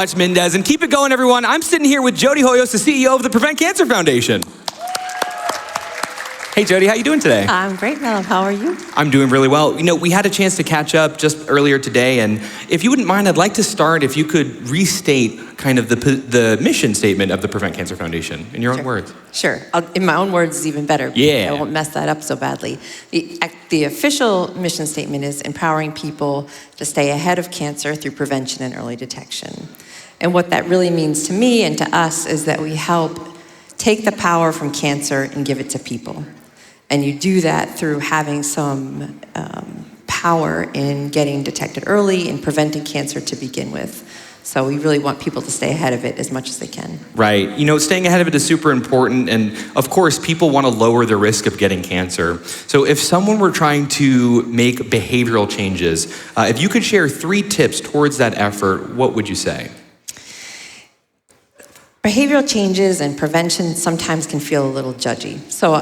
Much, Mendez, and keep it going, everyone. I'm sitting here with Jody Hoyos, the CEO of the Prevent Cancer Foundation. Hey, Jody, how you doing today? I'm great, Melvin. How are you? I'm doing really well. You know, we had a chance to catch up just earlier today, and if you wouldn't mind, I'd like to start if you could restate kind of the mission statement of the Prevent Cancer Foundation in your own words. Sure. In my own words is even better. Yeah. I won't mess that up so badly. The official mission statement is empowering people to stay ahead of cancer through prevention and early detection. And what that really means to me and to us is that we help take the power from cancer and give it to people. And you do that through having some power in getting detected early and preventing cancer to begin with. So we really want people to stay ahead of it as much as they can. Right. You know, staying ahead of it is super important. And of course, people want to lower the risk of getting cancer. So if someone were trying to make behavioral changes, if you could share 3 tips towards that effort, what would you say? Behavioral changes and prevention sometimes can feel a little judgy. So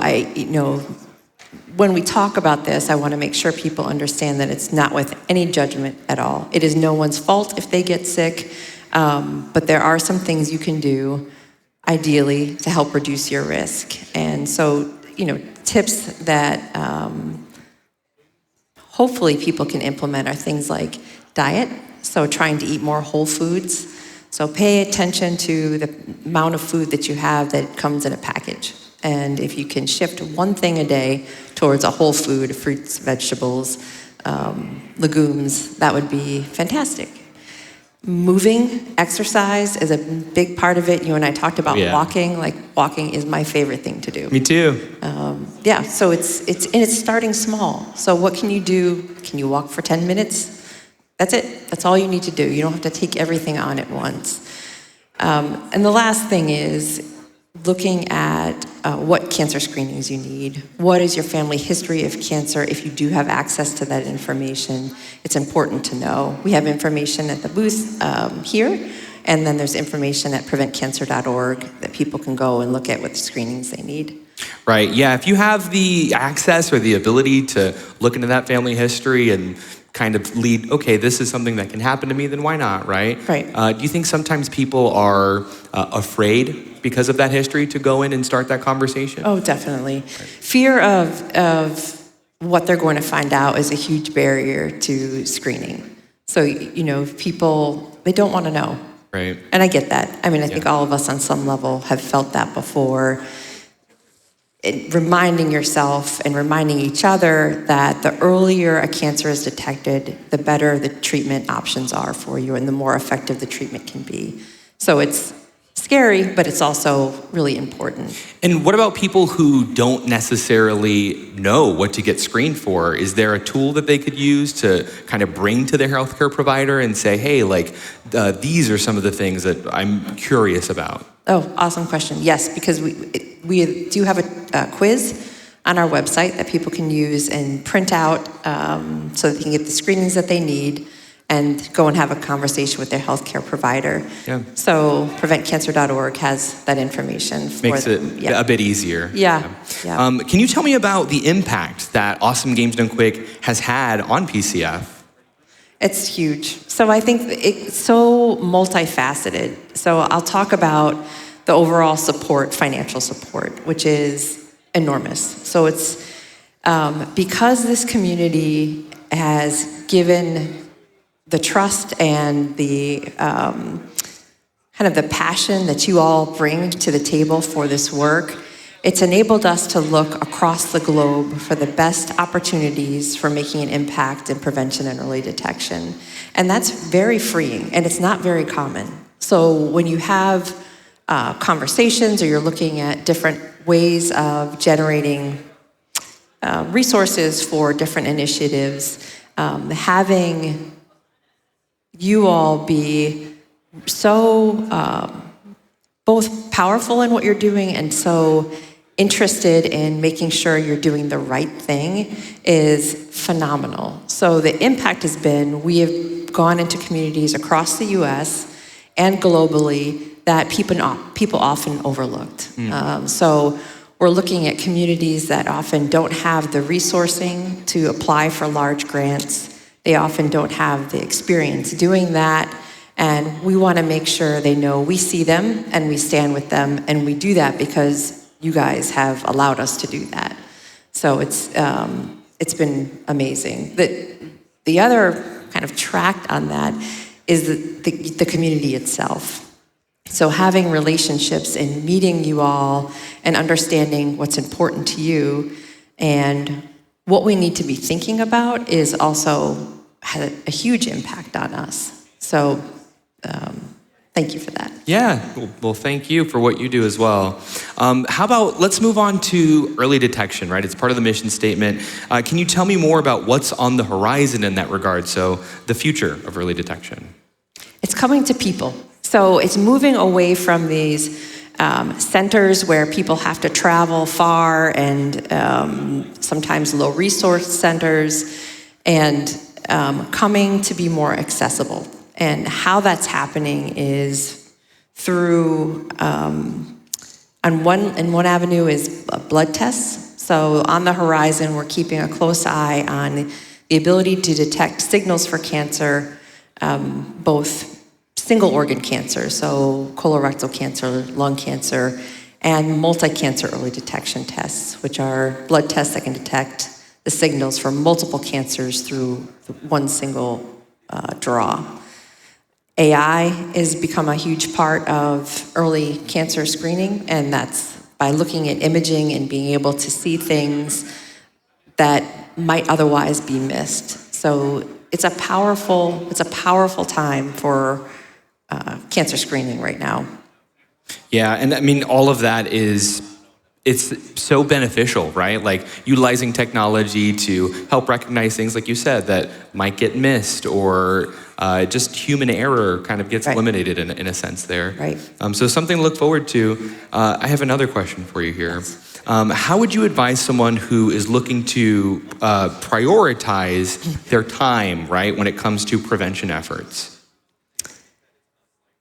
when we talk about this, I want to make sure people understand that it's not with any judgment at all. It is no one's fault if they get sick, but there are some things you can do, ideally, to help reduce your risk. And so, tips that hopefully people can implement are things like diet, so trying to eat more whole foods. So pay attention to the amount of food that you have that comes in a package. And if you can shift one thing a day towards a whole food, fruits, vegetables, legumes, that would be fantastic. Moving, exercise is a big part of it. You and I talked about walking. Like, walking is my favorite thing to do. Me too. So it's starting small. So what can you do? Can you walk for 10 minutes? That's it. That's all you need to do. You don't have to take everything on at once. And the last thing is looking at what cancer screenings you need. What is your family history of cancer? If you do have access to that information, it's important to know. We have information at the booth here, and then there's information at preventcancer.org that people can go and look at what screenings they need. Right. Yeah. If you have the access or the ability to look into that family history and kind of lead, okay, this is something that can happen to me, then why not, right? Right. Do you think sometimes people are afraid because of that history to go in and start that conversation? Oh, definitely. Right. Fear of what they're going to find out is a huge barrier to screening. So, people, they don't want to know. Right. And I get that. I mean, I think all of us on some level have felt that before. Reminding yourself and reminding each other that the earlier a cancer is detected, the better the treatment options are for you and the more effective the treatment can be. So it's scary, but it's also really important. And what about people who don't necessarily know what to get screened for? Is there a tool that they could use to kind of bring to their healthcare provider and say, hey, these are some of the things that I'm curious about? Oh, awesome question. Yes, because we do have a quiz on our website that people can use and print out so that they can get the screenings that they need and go and have a conversation with their healthcare provider. Yeah. So preventcancer.org has that information. Makes it a bit easier. Yeah. Can you tell me about the impact that Awesome Games Done Quick has had on PCF? It's huge. So I think it's so multifaceted. So I'll talk about the overall support, financial support, which is enormous. So it's because this community has given the trust and the kind of the passion that you all bring to the table for this work, it's enabled us to look across the globe for the best opportunities for making an impact in prevention and early detection. And that's very freeing, and it's not very common. So when you have conversations or you're looking at different ways of generating resources for different initiatives, having you all be so both powerful in what you're doing and so interested in making sure you're doing the right thing is phenomenal. So the impact has been, we have gone into communities across the US and globally that people often overlooked. So we're looking at communities that often don't have the resourcing to apply for large grants. They often don't have the experience doing that. And we want to make sure they know we see them and we stand with them, and we do that because you guys have allowed us to do that. So it's been amazing. The other kind of tract on that is the community itself. So having relationships and meeting you all and understanding what's important to you and what we need to be thinking about is also had a huge impact on us. So thank you for that. Yeah, well, thank you for what you do as well. How about, let's move on to early detection, right? It's part of the mission statement. Can you tell me more about what's on the horizon in that regard? So the future of early detection. It's coming to people. So it's moving away from these centers where people have to travel far and sometimes low resource centers, and coming to be more accessible. And how that's happening is through, in one avenue is blood tests. So on the horizon, we're keeping a close eye on the ability to detect signals for cancer, both single organ cancer, so colorectal cancer, lung cancer, and multi-cancer early detection tests, which are blood tests that can detect the signals for multiple cancers through one single draw. AI has become a huge part of early cancer screening, and that's by looking at imaging and being able to see things that might otherwise be missed. So it's a powerful time for cancer screening right now. Yeah, and I mean, all of that it's so beneficial, right? Like utilizing technology to help recognize things, like you said, that might get missed, or just human error kind of gets eliminated in a sense there. Right. So something to look forward to. I have another question for you here. Yes. How would you advise someone who is looking to prioritize their time, right, when it comes to prevention efforts?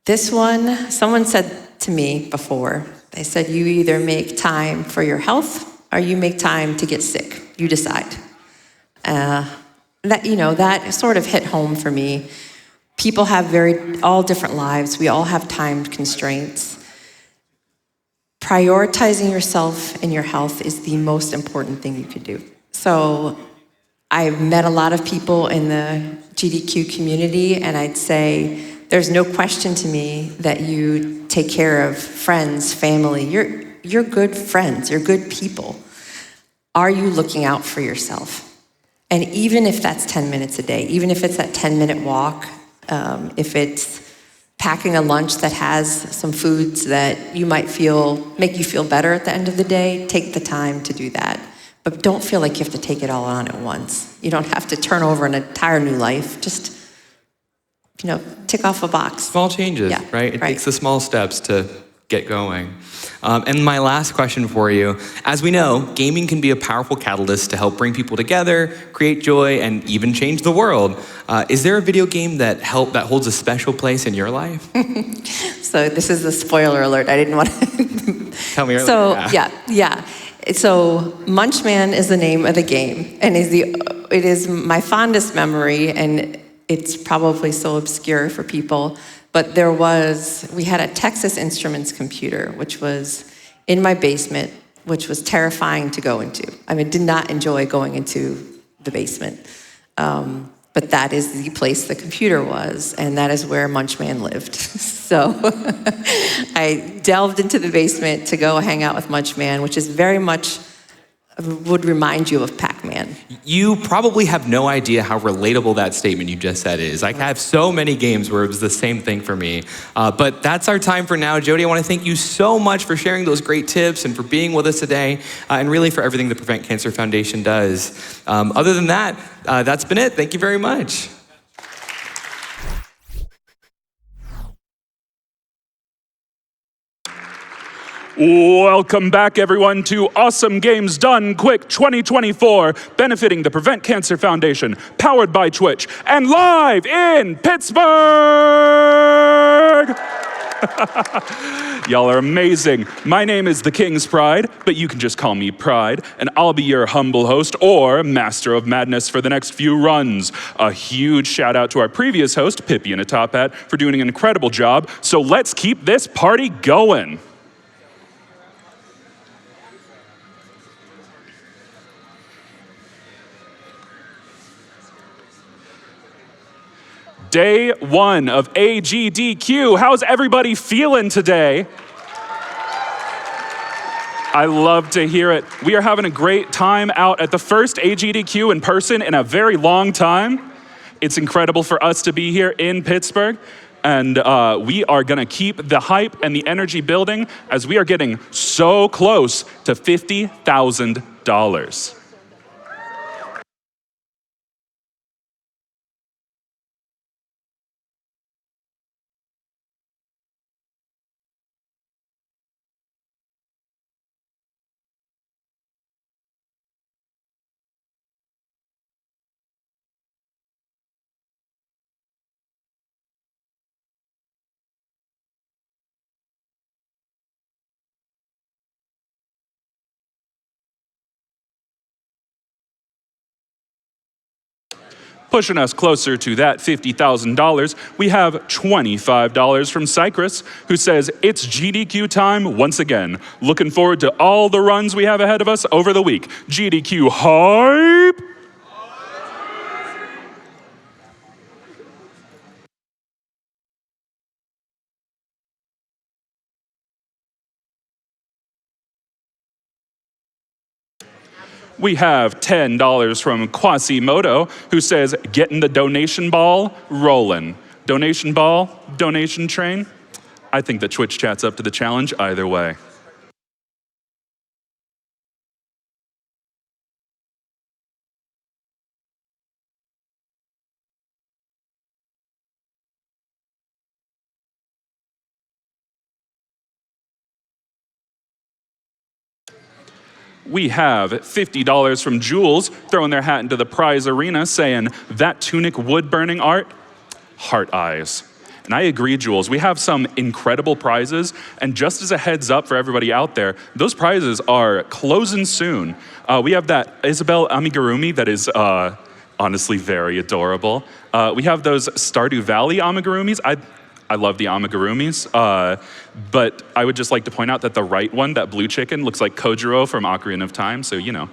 This one, someone said to me before, they said, you either make time for your health or you make time to get sick. You decide. That sort of hit home for me. People have all different lives. We all have time constraints. Prioritizing yourself and your health is the most important thing you could do. So I've met a lot of people in the GDQ community, and I'd say there's no question to me that you take care of friends, family. You're good friends. You're good people. Are you looking out for yourself? And even if that's 10 minutes a day, even if it's that 10-minute walk, if it's packing a lunch that has some foods that you might make you feel better at the end of the day, take the time to do that. But don't feel like you have to take it all on at once. You don't have to turn over an entire new life. Just tick off a box. Small changes, Yeah, right? It takes the small steps to get going. And my last question for you, as we know, gaming can be a powerful catalyst to help bring people together, create joy, and even change the world. Is there a video game that holds a special place in your life? So this is a spoiler alert. I didn't want to... Tell me earlier. So, yeah. So Munchman is the name of the game, and it is my fondest memory, and it's probably so obscure for people, but we had a Texas Instruments computer, which was in my basement, which was terrifying to go into. I mean, did not enjoy going into the basement. But that is the place the computer was, and that is where Munchman lived. So I delved into the basement to go hang out with Munchman, which is very much would remind you of Pac-Man. You probably have no idea how relatable that statement you just said is. I have so many games where it was the same thing for me. But that's our time for now. Jody, I want to thank you so much for sharing those great tips and for being with us today, and really for everything the Prevent Cancer Foundation does. Other than that, that's been it. Thank you very much. Welcome back, everyone, to Awesome Games Done Quick 2024, benefiting the Prevent Cancer Foundation, powered by Twitch, and live in Pittsburgh! Y'all are amazing. My name is the King's Pride, but you can just call me Pride, and I'll be your humble host or Master of Madness for the next few runs. A huge shout out to our previous host, Pippi in a top hat, for doing an incredible job. So let's keep this party going. Day 1 of AGDQ. How's everybody feeling today? I love to hear it. We are having a great time out at the first AGDQ in person in a very long time. It's incredible for us to be here in Pittsburgh, and we are gonna keep the hype and the energy building as we are getting so close to $50,000. Pushing us closer to that $50,000, we have $25 from Cypress, who says, it's GDQ time once again. Looking forward to all the runs we have ahead of us over the week. GDQ hype! We have $10 from Quasimodo, who says, getting the donation ball rolling. Donation ball, donation train. I think that Twitch chat's up to the challenge either way. We have $50 from Jules, throwing their hat into the prize arena, saying, that tunic wood burning art, heart eyes. And I agree, Jules, we have some incredible prizes, and just as a heads up for everybody out there, those prizes are closing soon. We have that Isabel amigurumi that is honestly very adorable. We have those Stardew Valley amigurumis. I love the amigurumis, but I would just like to point out that the right one, that blue chicken, looks like Kojiro from Ocarina of Time, so you know,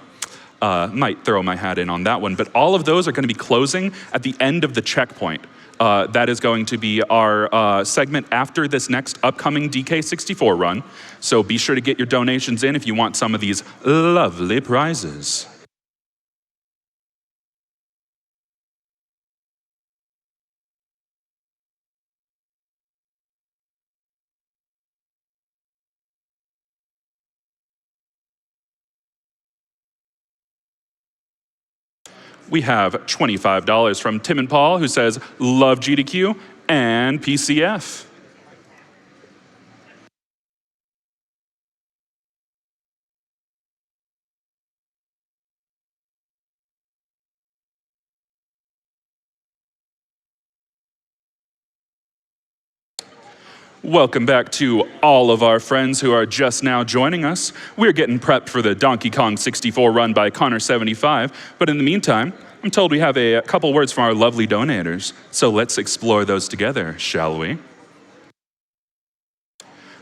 might throw my hat in on that one. But all of those are gonna be closing at the end of the checkpoint. That is going to be our segment after this next upcoming DK64 run, so be sure to get your donations in if you want some of these lovely prizes. We have $25 from Tim and Paul, who says, love GDQ and PCF. Welcome back to all of our friends who are just now joining us. We're getting prepped for the Donkey Kong 64 run by Connor75, but in the meantime, I'm told we have a couple words from our lovely donators, so let's explore those together, shall we?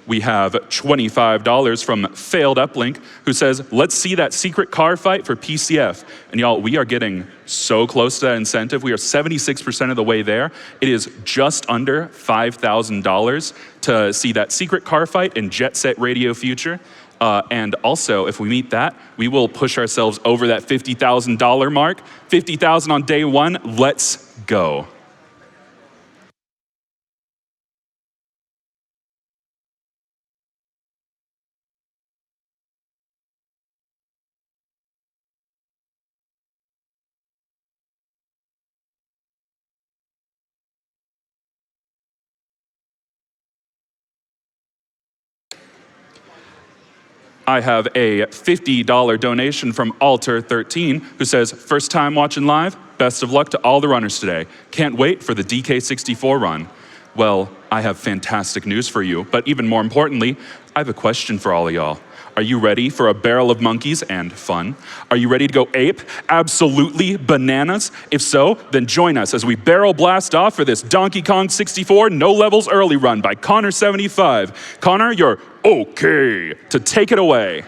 We have $25 from Failed Uplink, who says, let's see that secret car fight for PCF. And y'all, we are getting so close to that incentive. We are 76% of the way there. It is just under $5,000 to see that secret car fight in Jet Set Radio Future. And also, if we meet that, we will push ourselves over that $50,000 mark. $50,000 on day one, let's go. I have a $50 donation from Alter13, who says, first time watching live, best of luck to all the runners today. Can't wait for the DK64 run. Well, I have fantastic news for you, but even more importantly, I have a question for all of y'all. Are you ready for a barrel of monkeys and fun? Are you ready to go ape? Absolutely bananas? If so, then join us as we barrel blast off for this Donkey Kong 64 No Levels Early Run by Connor75. Connor, you're okay to take it away.